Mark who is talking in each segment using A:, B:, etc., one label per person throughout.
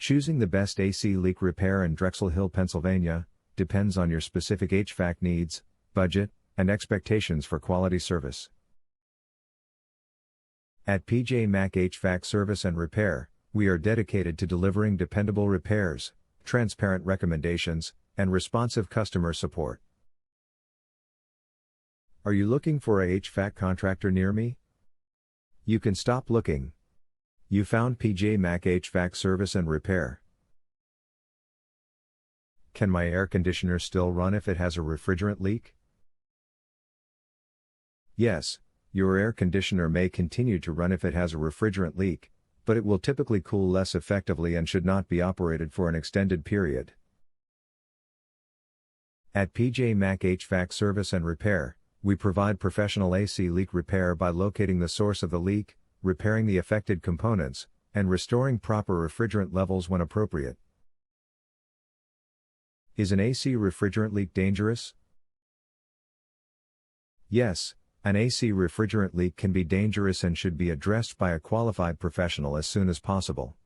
A: Choosing the best AC leak repair in Drexel Hill, Pennsylvania, depends on your specific HVAC needs, budget, and expectations for quality service. At PJ Mac HVAC Service and Repair, we are dedicated to delivering dependable repairs, transparent recommendations, and responsive customer support. Are you looking for a HVAC contractor near me? You can stop looking. You found PJ Mac HVAC Service and Repair. Can my air conditioner still run if it has a refrigerant leak? Yes, your air conditioner may continue to run if it has a refrigerant leak, but it will typically cool less effectively and should not be operated for an extended period. At PJ Mac HVAC Service and Repair, we provide professional AC leak repair by locating the source of the leak, repairing the affected components, and restoring proper refrigerant levels when appropriate. Is an AC refrigerant leak dangerous? Yes, an AC refrigerant leak can be dangerous and should be addressed by a qualified professional as soon as possible.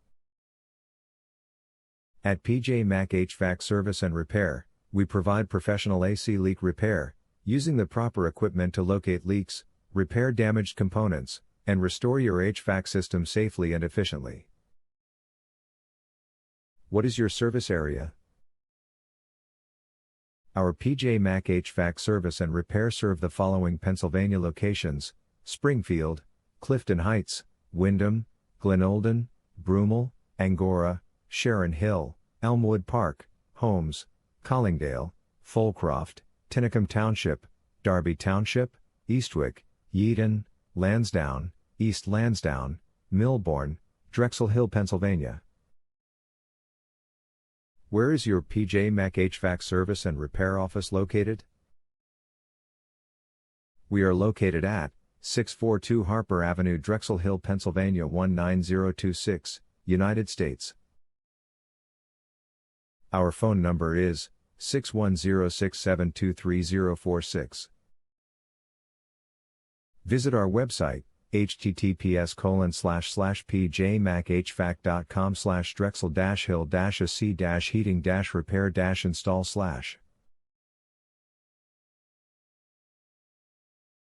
A: At PJ Mac HVAC Service and Repair, we provide professional AC leak repair, using the proper equipment to locate leaks, repair damaged components, and restore your HVAC system safely and efficiently. What is your service area? Our PJ Mac HVAC Service and Repair serve the following Pennsylvania locations: Springfield, Clifton Heights, Wyndom, Glenolden, Broomall, Angora, Sharon Hill, Elmwood Park, Holmes, Collingdale, Folcroft, Tinicum Township, Darby Township, Eastwick, Yeadon, Lansdowne, East Lansdowne, Millbourne, Drexel Hill, Pennsylvania. Where is your PJ Mac HVAC Service and Repair office located? We are located at 642 Harper Avenue, Drexel Hill, Pennsylvania 19026, United States. Our phone number is 610-672-3046. Visit our website, https://pjmachvac.com/drexel-hill-ac-heating-repair-install/.